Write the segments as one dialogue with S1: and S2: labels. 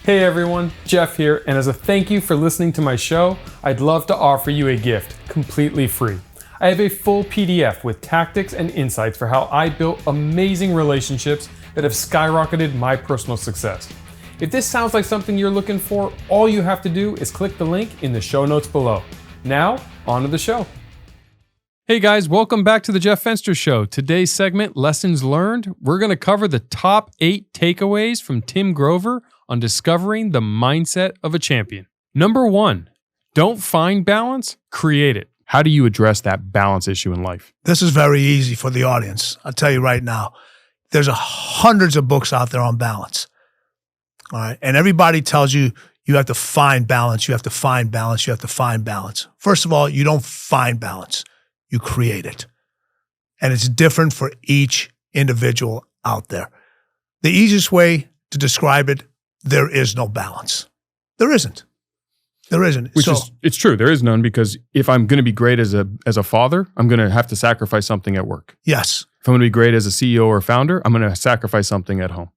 S1: Hey everyone, Jeff here, and as a thank you for listening to my show, I'd love to offer you a gift completely free. I have a full PDF with tactics and insights for how I built amazing relationships that have skyrocketed my personal success. If this sounds like something you're looking for, all you have to do is click the link in the show notes below. Now, on to the show. Hey guys, welcome back to the Jeff Fenster Show. Today's segment, Lessons Learned, we're going to cover the top 8 takeaways from Tim Grover on discovering the mindset of a champion. Number 1, don't find balance, create it. How do you address that balance issue in life?
S2: This is very easy for the audience. I'll tell you right now, there's hundreds of books out there on balance. All right. And everybody tells you, you have to find balance. You have to find balance. You have to find balance. First of all, you don't find balance. You create it. And it's different for each individual out there. The easiest way to describe it, there is no balance. There isn't. There isn't.
S1: It's true. There is none, because if I'm going to be great as a father, I'm going to have to sacrifice something at work.
S2: Yes.
S1: If I'm going to be great as a CEO or founder, I'm going to sacrifice something at home.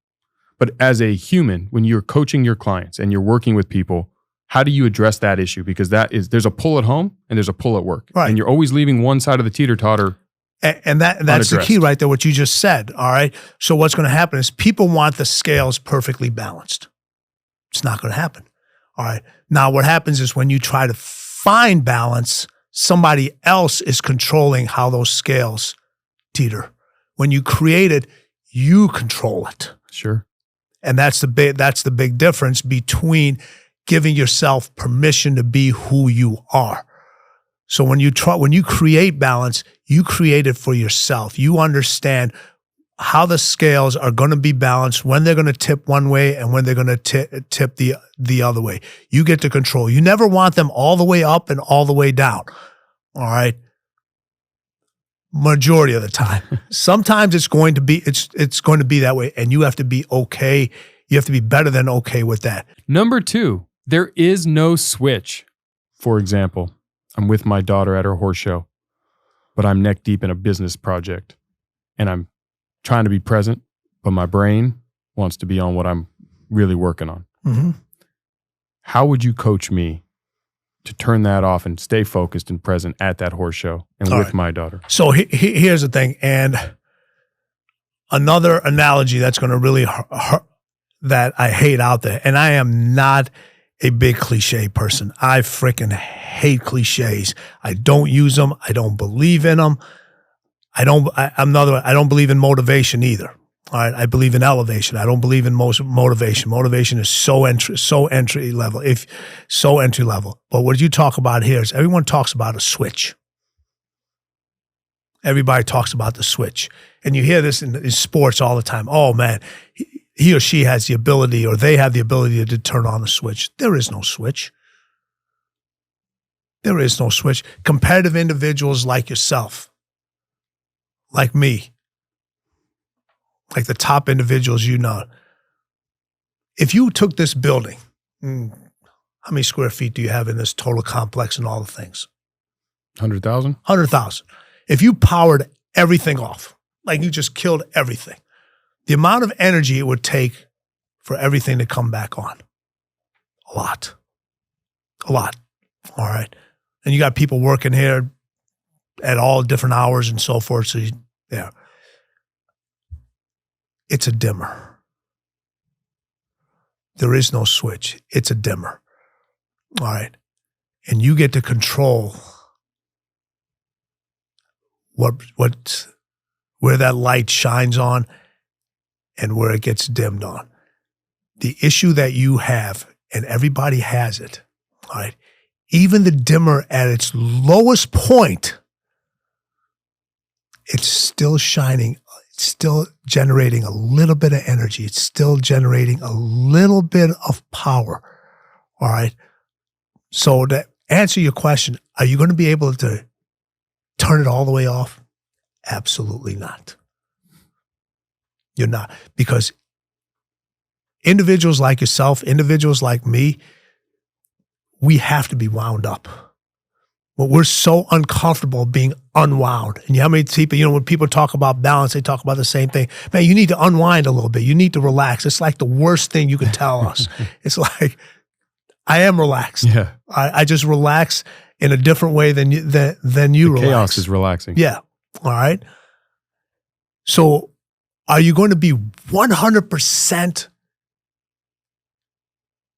S1: But as a human, when you're coaching your clients and you're working with people, how do you address that issue? Because there's a pull at home and there's a pull at work.
S2: Right.
S1: And you're always leaving one side of the teeter-totter.
S2: And that's the key right there, what you just said. All right. So what's going to happen is people want the scales perfectly balanced. It's not going to happen. All right. Now, what happens is when you try to find balance, somebody else is controlling how those scales teeter. When you create it, you control it.
S1: Sure.
S2: And that's the big difference between giving yourself permission to be who you are. So when you create balance, you create it for yourself. You understand how the scales are going to be balanced, when they're going to tip one way and when they're going to tip the other way. You get to control. You never want them all the way up and all the way down. All right. Majority of the time. Sometimes it's going to be that way, and you have to be okay. You have to be better than okay with that.
S1: Number 2, there is no switch. For example, I'm with my daughter at her horse show, but I'm neck deep in a business project, and I'm trying to be present, but my brain wants to be on what I'm really working on.
S2: Mm-hmm.
S1: How would you coach me to turn that off and stay focused and present at that horse show and with my daughter?
S2: So here's the thing. And another analogy that's going to really hurt, that I hate out there. And I am not a big cliche person. I freaking hate cliches. I don't use them. I don't believe in them. I don't believe in motivation either. All right. I believe in elevation. I don't believe in motivation. Motivation is so entry level. But what you talk about here is everyone talks about a switch. Everybody talks about the switch. And you hear this in sports all the time. Oh man, he or she has the ability, or they have the ability to turn on the switch. There is no switch. There is no switch. Competitive individuals like yourself, like me, like the top individuals you know. If you took this building, how many square feet do you have in this total complex and all the things?
S1: 100,000?
S2: 100,000. If you powered everything off, like you just killed everything, the amount of energy it would take for everything to come back on, a lot. All right. And you got people working here at all different hours and so forth. So it's a dimmer. There is no switch. It's a dimmer. All right. And you get to control where that light shines on and where it gets dimmed on. The issue that you have, and everybody has it, all right, even the dimmer at its lowest point, it's still shining. It's still generating a little bit of energy. It's still generating a little bit of power. All right. So to answer your question, are you going to be able to turn it all the way off? Absolutely not. You're not. Because individuals like yourself, individuals like me, we have to be wound up. But we're so uncomfortable being unwound. And how many people, when people talk about balance, they talk about the same thing. Man, you need to unwind a little bit. You need to relax. It's like the worst thing you can tell us. It's like, I am relaxed.
S1: Yeah.
S2: I just relax in a different way than you relax.
S1: Chaos is relaxing.
S2: Yeah. All right. So are you going to be 100%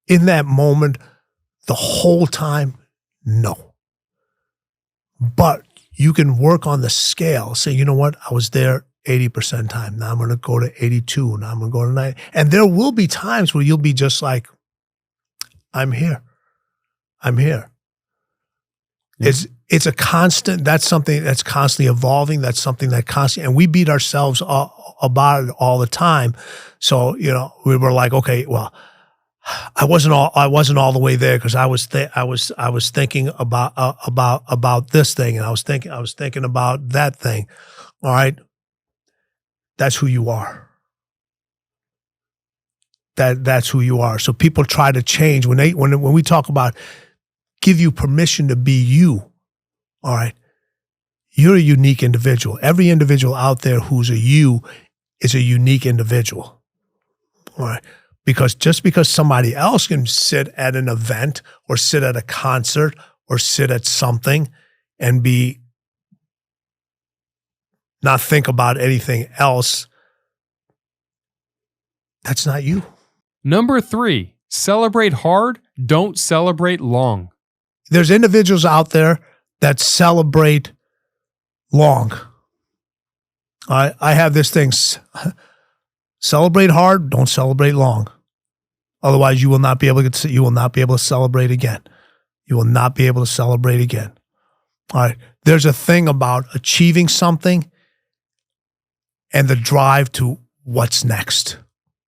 S2: in that moment the whole time? No. But you can work on the scale. Say, you know what? I was there 80% time. Now I'm going to go to 82. Now I'm going to go to 90. And there will be times where you'll be just like, I'm here. I'm here. Yeah. It's a constant, that's something that's constantly evolving. That's something that constantly, and we beat ourselves about it all the time. So, we were like, okay, well, I wasn't all the way there because I was thinking about this thing, and I was thinking about that thing. All right. That's who you are. That's who you are. So people try to change when we talk about give you permission to be you. All right. You're a unique individual. Every individual out there who's a you is a unique individual. All right. Just because somebody else can sit at an event or sit at a concert or sit at something and not think about anything else, that's not you.
S1: Number 3, celebrate hard, don't celebrate long.
S2: There's individuals out there that celebrate long. I have this thing, celebrate hard, don't celebrate long. Otherwise, you will not be able to celebrate again. You will not be able to celebrate again. All right. There's a thing about achieving something and the drive to what's next.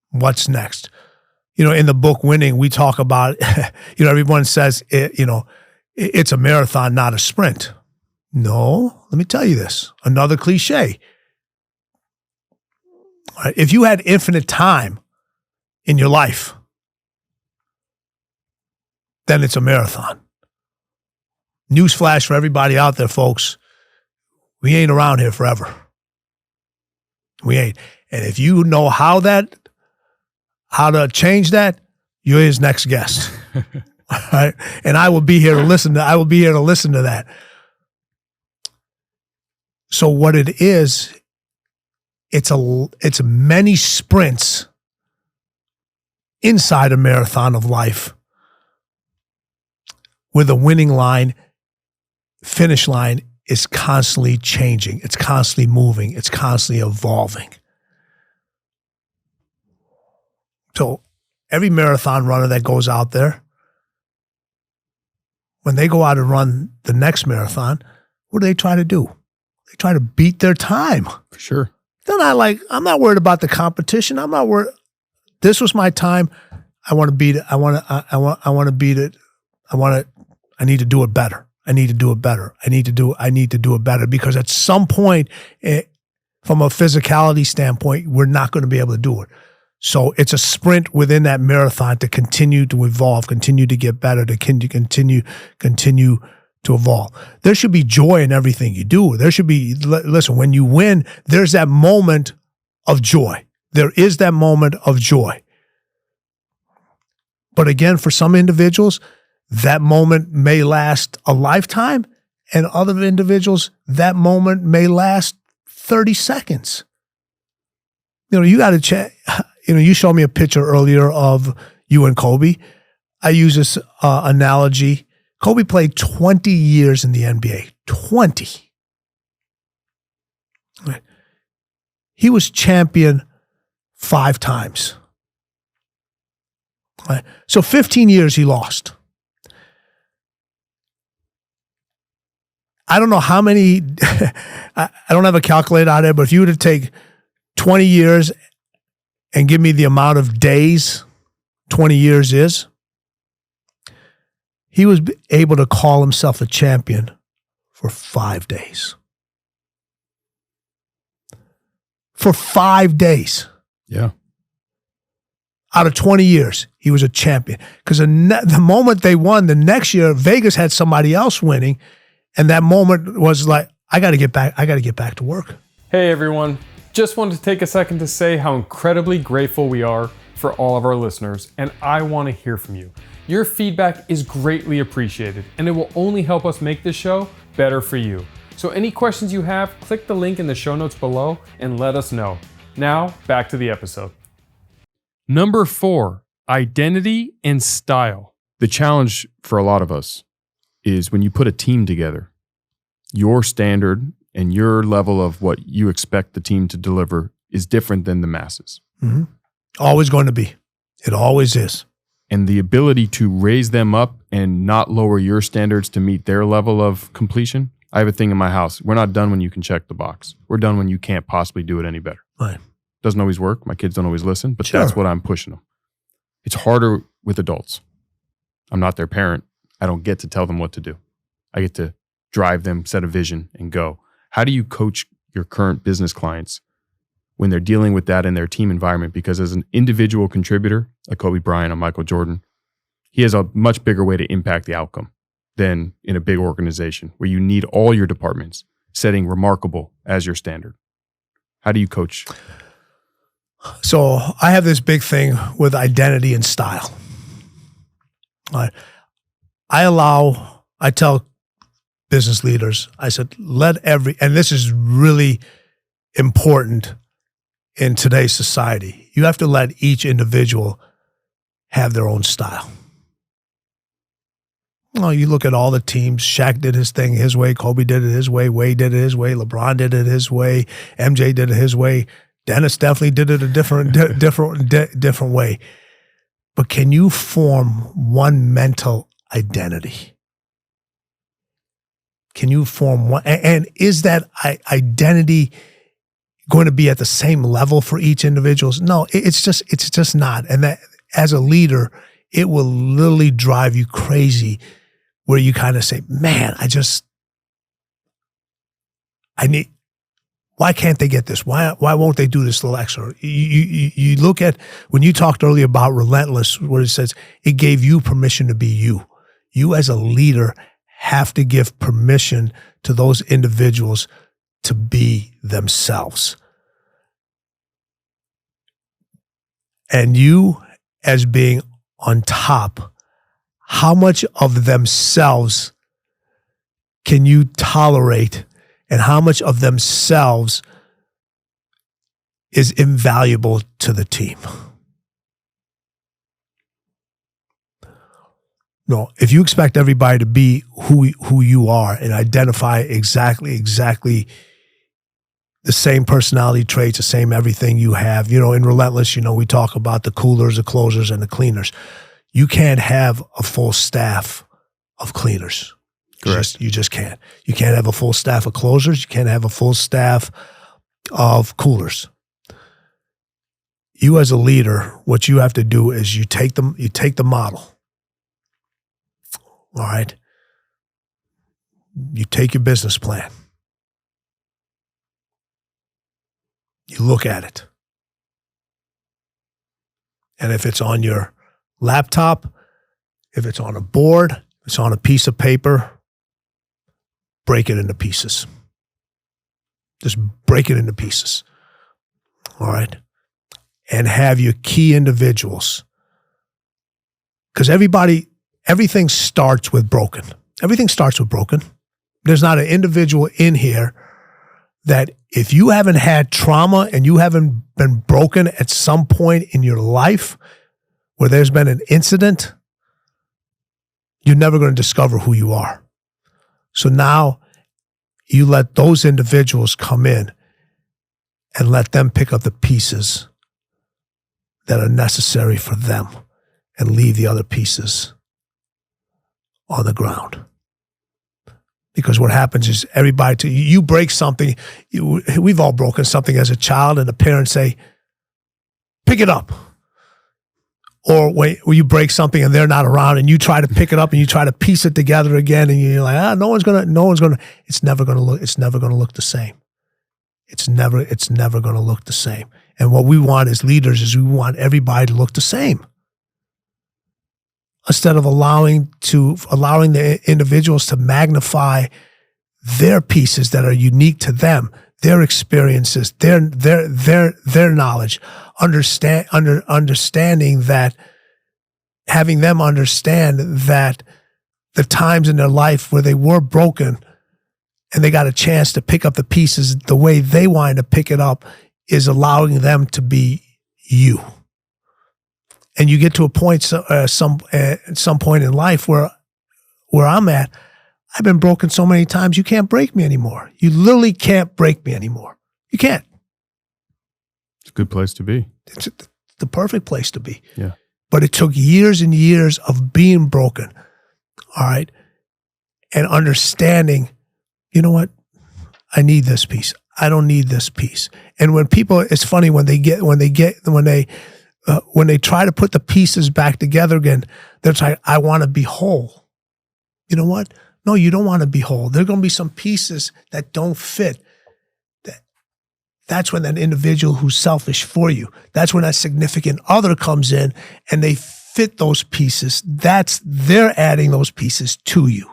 S2: What's next? In the book Winning, we talk about, everyone says, it's a marathon, not a sprint. No, let me tell you this. Another cliche. All right. If you had infinite time in your life, then it's a marathon. Newsflash for everybody out there, folks. We ain't around here forever. We ain't. And if you know how to change that, you're his next guest. All right? And I will be here to listen to that. So what it is, it's many sprints inside a marathon of life, where the winning line, finish line is constantly changing. It's constantly moving. It's constantly evolving. So every marathon runner that goes out there, when they go out and run the next marathon, what do they try to do? They try to beat their time.
S1: For sure.
S2: They're not like, I'm not worried about the competition. I'm not worried. This was my time. I want to beat it. I want to beat it. I need to do it better. I need to do it better. I need to do it better, because at some point, from a physicality standpoint, we're not going to be able to do it. So it's a sprint within that marathon to continue to evolve, continue to get better, to continue to evolve. There should be joy in everything you do. There should be, listen, when you win, there's that moment of joy. There is that moment of joy. But again, for some individuals, that moment may last a lifetime, and other individuals, that moment may last 30 seconds. You got to check. You showed me a picture earlier of you and Kobe. I use this analogy. Kobe played 20 years in the NBA. 20. He was champion 5 times. So 15 years he lost. I don't know how many, I don't have a calculator out there, but if you were to take 20 years and give me the amount of days 20 years is, he was able to call himself a champion for 5 days. For 5 days.
S1: Yeah.
S2: Out of 20 years, he was a champion. Because the moment they won, the next year, Vegas had somebody else winning, And that moment was like, I got to get back to work.
S1: Hey everyone, just wanted to take a second to say how incredibly grateful we are for all of our listeners, and I want to hear from you. Your feedback is greatly appreciated, and it will only help us make this show better for you. So any questions you have, click the link in the show notes below and let us know. Now, back to the episode. Number 4, identity and style.
S3: The challenge for a lot of us is when you put a team together, your standard and your level of what you expect the team to deliver is different than the masses.
S2: Mm-hmm. Always going to be. It always is.
S3: And the ability to raise them up and not lower your standards to meet their level of completion. I have a thing in my house. We're not done when you can check the box. We're done when you can't possibly do it any better.
S2: Right.
S3: Doesn't always work. My kids don't always listen, but
S2: Sure.
S3: that's what I'm pushing them. It's harder with adults. I'm not their parent. I don't get to tell them what to do. I get to drive them, set a vision, and go. How do you coach your current business clients when they're dealing with that in their team environment? Because as an individual contributor, like Kobe Bryant or Michael Jordan, he has a much bigger way to impact the outcome than in a big organization where you need all your departments setting remarkable as your standard. How do you coach?
S2: So I have this big thing with identity and style. I tell business leaders, I said, and this is really important in today's society. You have to let each individual have their own style. Well, you look at all the teams. Shaq did his thing his way. Kobe did it his way. Wade did it his way. LeBron did it his way. MJ did it his way. Dennis definitely did it a different way. But can you form one mental identity? Can you form one? And is that identity going to be at the same level for each individual? No, it's just not. And that as a leader, it will literally drive you crazy where you kind of say, man, why can't they get this? Why won't they do this little extra? You look at, when you talked earlier about relentless, where it says it gave you permission to be you. You as a leader have to give permission to those individuals to be themselves. And you as being on top, how much of themselves can you tolerate, and how much of themselves is invaluable to the team? No, if you expect everybody to be who you are and identify exactly the same personality traits, the same everything you have, in Relentless, we talk about the coolers, the closers, and the cleaners. You can't have a full staff of cleaners.
S3: Correct.
S2: You just can't. You can't have a full staff of closers. You can't have a full staff of coolers. You as a leader, what you have to do is you take the model. All right. You take your business plan. You look at it. And if it's on your laptop, if it's on a board, if it's on a piece of paper, break it into pieces. Just break it into pieces. All right. And have your key individuals. Because everything starts with broken. Everything starts with broken. There's not an individual in here that if you haven't had trauma and you haven't been broken at some point in your life where there's been an incident, you're never going to discover who you are. So now you let those individuals come in and let them pick up the pieces that are necessary for them and leave the other pieces on the ground. Because what happens is you break something. We've all broken something as a child, and the parents say, pick it up. Or when you break something and they're not around and you try to pick it up and you try to piece it together again and you're like, it's never going to look the same. It's never going to look the same. And what we want as leaders is we want everybody to look the same. Instead of allowing the individuals to magnify their pieces that are unique to them, their experiences, their knowledge, understanding that, having them understand that the times in their life where they were broken and they got a chance to pick up the pieces the way they wanted to pick it up is allowing them to be you. And you get to a point, at some point in life where I'm at, I've been broken so many times, you can't break me anymore. You literally can't break me anymore. You can't.
S3: It's a good place to be.
S2: It's the perfect place to be.
S3: Yeah.
S2: But it took years and years of being broken, all right, and understanding, you know what, I need this piece. I don't need this piece. And when people, it's funny when they try to put the pieces back together again, they're like, I want to be whole. You know what? No, you don't want to be whole. There are going to be some pieces that don't fit. That's when that individual who's selfish for you, that's when that significant other comes in and they fit those pieces. They're adding those pieces to you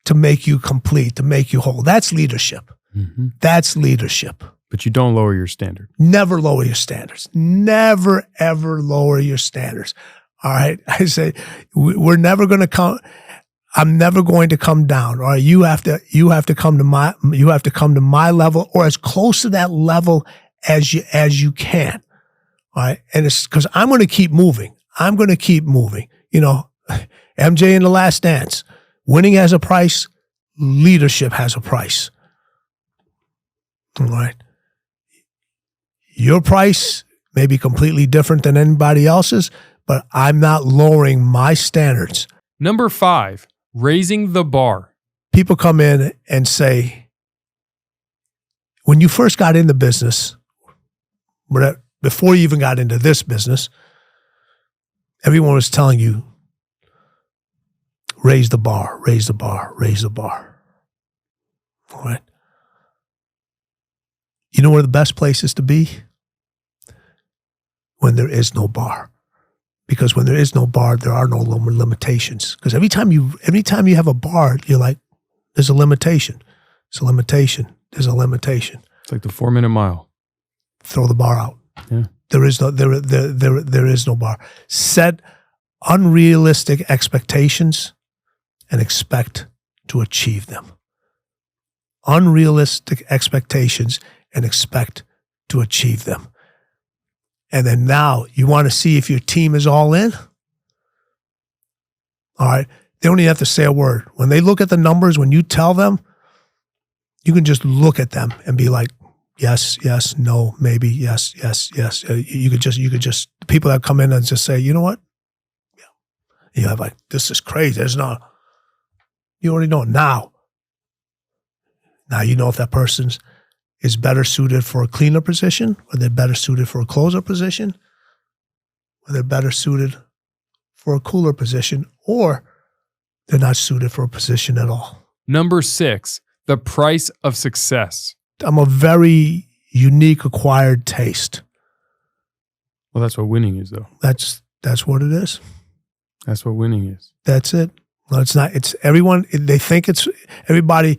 S2: to make you complete, to make you whole. That's leadership.
S3: Mm-hmm.
S2: That's leadership.
S3: But you don't lower your standard.
S2: Never lower your standards. Never, ever lower your standards. All right. I say, we're never going to come. I'm never going to come down. All right. You have to come to my level, or as close to that level as you can. All right. And it's because I'm going to keep moving. You know, MJ in The Last Dance, winning has a price. Leadership has a price. All right. Your price may be completely different than anybody else's, but I'm not lowering my standards.
S1: Number 5, raising the bar.
S2: People come in and say, when you first got in the business, before you even got into this business, everyone was telling you, raise the bar, raise the bar, raise the bar. All right. You know where the best place is to be? When there is no bar. Because when there is no bar, there are no limitations. Because every time you have a bar, you're like, there's a limitation. There's a limitation. There's a limitation.
S3: It's like the 4-minute mile.
S2: Throw the bar out.
S3: Yeah.
S2: There is no bar. Set unrealistic expectations and expect to achieve them. Unrealistic expectations and expect to achieve them. And then now you want to see if your team is all in. All right. They don't even have to say a word. When they look at the numbers, when you tell them, you can just look at them and be like, yes, yes, no, maybe, yes, yes, yes. You could just, people that come in and just say, you know what? Yeah. You're like, this is crazy. You already know it now. Now you know if that person's is better suited for a cleaner position, or they're better suited for a closer position, or they're better suited for a cooler position, or they're not suited for a position at all.
S1: Number 6, the price of success.
S2: I'm a very unique acquired taste.
S3: Well, that's what winning is, though.
S2: That's what it is.
S3: That's what winning is.
S2: That's it. No, it's not. It's everyone. They think it's everybody.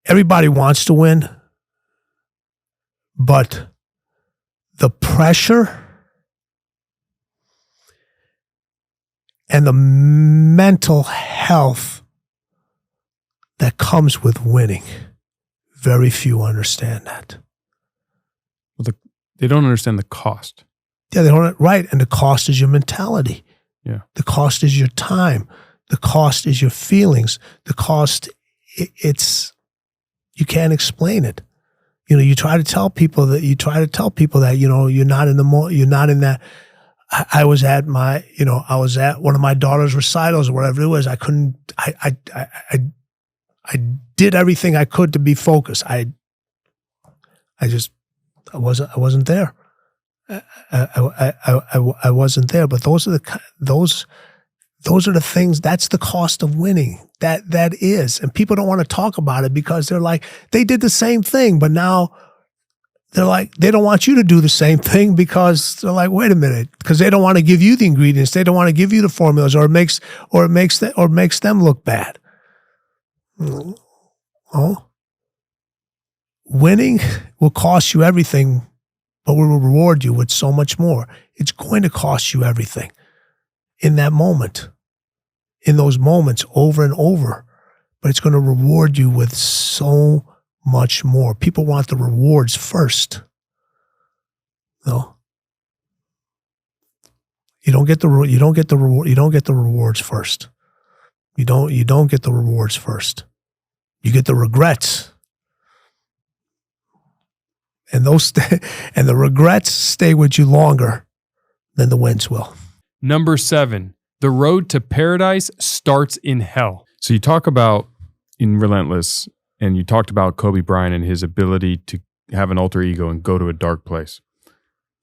S2: Everybody wants to win, but the pressure and the mental health that comes with winning, very few understand that.
S3: Well, they don't understand the cost.
S2: Yeah, they don't. Right, and the cost is your mentality.
S3: Yeah,
S2: the cost is your time. The cost is your feelings. The cost, it's. You can't explain it. You know, you try to tell people that, you know, you're not in that. I was at one of my daughter's recitals or whatever it was. I did everything I could to be focused. I wasn't there. I wasn't there, but those are the things, that's the cost of winning. That is. And people don't want to talk about it because they're like, they did the same thing, but now they're like, they don't want you to do the same thing because they're like, wait a minute, because they don't want to give you the ingredients. They don't want to give you the formulas, or it makes them look bad. Oh, winning will cost you everything, but will reward you with so much more. It's going to cost you everything in that moment, in those moments over and over, but it's going to reward you with so much more. People want the rewards first. No. You don't get the rewards first. You don't get the rewards first. You get the regrets. And and the regrets stay with you longer than the wins will.
S1: Number 7, the road to paradise starts in hell.
S3: So you talk about in Relentless, and you talked about Kobe Bryant and his ability to have an alter ego and go to a dark place.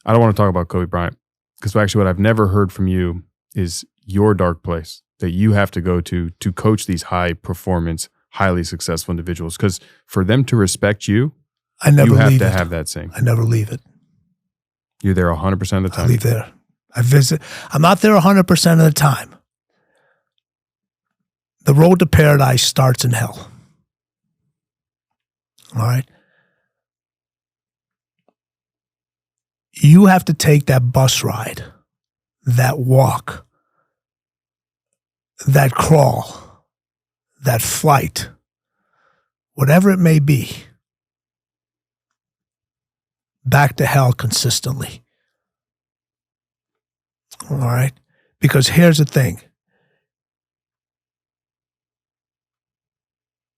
S3: I don't want to talk about Kobe Bryant because actually what I've never heard from you is your dark place that you have to go to coach these high performance, highly successful individuals. Because for them to respect you, you have to have that same.
S2: I never leave it.
S3: You're there 100% of the time.
S2: I leave there. I visit. I'm not there 100% of the time. The road to paradise starts in hell. All right? You have to take that bus ride, that walk, that crawl, that flight, whatever it may be, back to hell consistently. All right? Because here's the thing.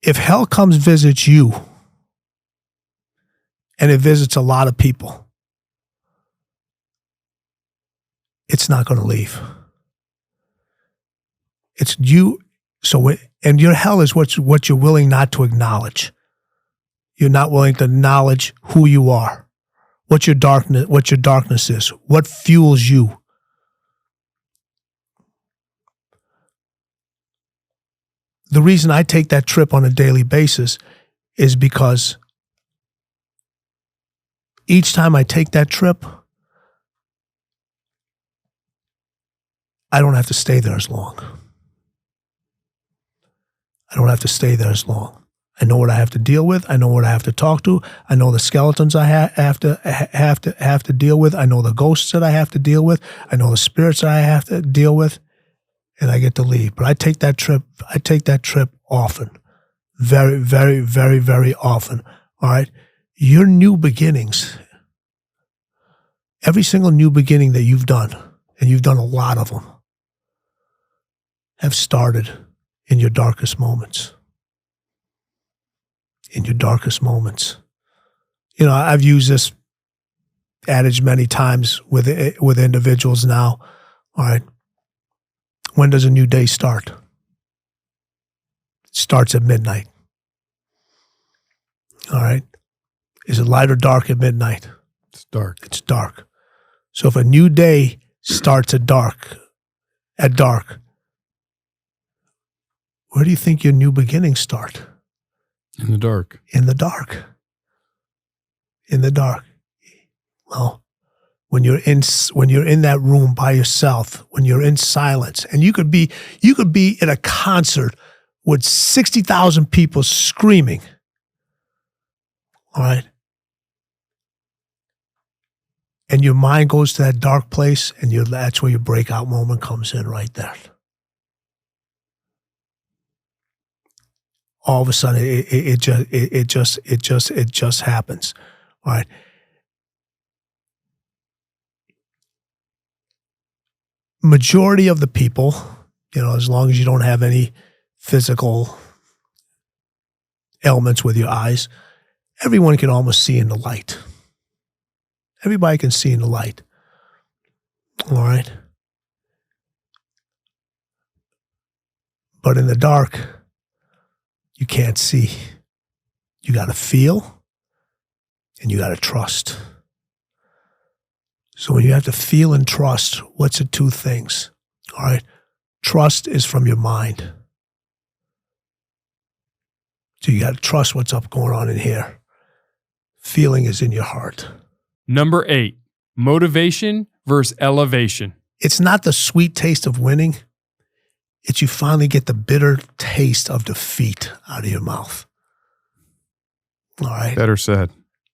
S2: If hell comes visits you, and it visits a lot of people, it's not going to leave. It's you. And your hell is what you're willing not to acknowledge. You're not willing to acknowledge who you are, what your darkness is, what fuels you. The reason I take that trip on a daily basis is because each time I take that trip, I don't have to stay there as long. I don't have to stay there as long. I know what I have to deal with. I know what I have to talk to. I know the skeletons I have to deal with. I know the ghosts that I have to deal with. I know the spirits that I have to deal with, and I get to leave. But I take that trip often, very, very, very, very often. All right, your new beginnings, every single new beginning that you've done, and you've done a lot of them, have started in your darkest moments. In your darkest moments. You know, I've used this adage many times with individuals now. All right. When does a new day start? It starts at midnight. All right. Is it light or dark at midnight?
S3: It's dark.
S2: It's dark. So if a new day starts at dark, where do you think your new beginnings start?
S3: In the dark.
S2: In the dark. In the dark. Well, when you're in that room by yourself, when you're in silence, and you could be at a concert with 60,000 people screaming. All right. And your mind goes to that dark place, and that's where your breakout moment comes in right there. All of a sudden, it just happens. All right. Majority of the people, as long as you don't have any physical ailments with your eyes, everyone can almost see in the light. Everybody can see in the light. All right. But in the dark, you can't see. You got to feel and you got to trust. So when you have to feel and trust, what's the two things? All right. Trust is from your mind. So you got to trust what's going on in here. Feeling is in your heart.
S1: Number 8, motivation versus elevation.
S2: It's not the sweet taste of winning. It's you finally get the bitter taste of defeat out of your mouth. All right.
S3: Better said.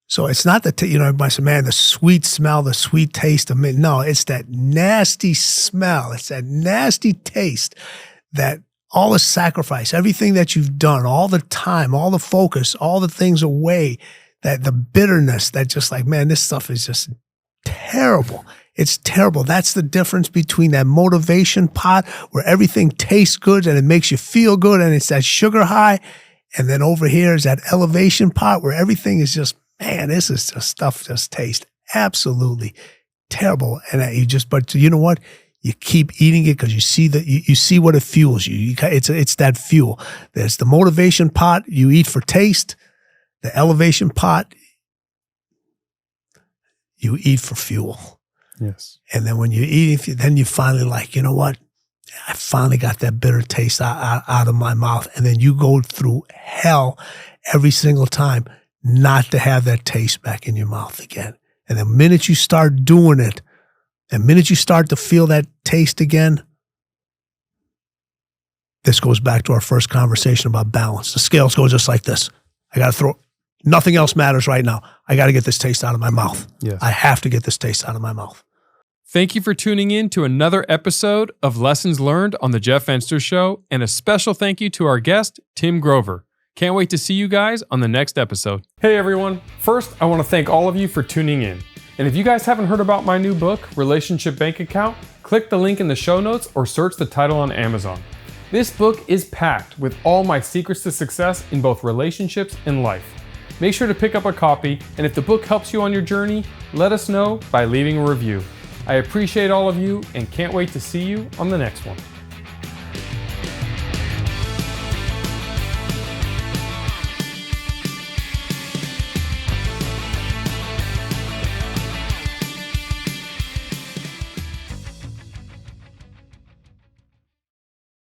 S2: So it's not the, everybody said, man, the sweet smell, the sweet taste of mint. No, it's that nasty smell. It's that nasty taste that all the sacrifice, everything that you've done, all the time, all the focus, all the things away, that the bitterness that just like, man, this stuff is just terrible. It's terrible. That's the difference between that motivation pot where everything tastes good and it makes you feel good and it's that sugar high. And then over here is that elevation pot where everything is just, man, this is just stuff just tastes absolutely terrible. And but you know what? You keep eating it because you see that you see what it fuels you. It's that fuel. There's the motivation pot you eat for taste. The elevation pot you eat for fuel.
S3: Yes.
S2: And then when you eat it, then you finally like, you know what? I finally got that bitter taste out of my mouth. And then you go through hell every single time not to have that taste back in your mouth again. And the minute you start doing it, the minute you start to feel that taste again, this goes back to our first conversation about balance. The scales go just like this. I got to throw, nothing else matters right now. I got to get this taste out of my mouth.
S3: Yes.
S2: I have to get this taste out of my mouth.
S1: Thank you for tuning in to another episode of Lessons Learned on the Jeff Fenster Show, and a special thank you to our guest, Tim Grover. Can't wait to see you guys on the next episode. Hey everyone. First, I want to thank all of you for tuning in. And if you guys haven't heard about my new book, Relationship Bank Account, click the link in the show notes or search the title on Amazon. This book is packed with all my secrets to success in both relationships and life. Make sure to pick up a copy, and if the book helps you on your journey, let us know by leaving a review. I appreciate all of you and can't wait to see you on the next one.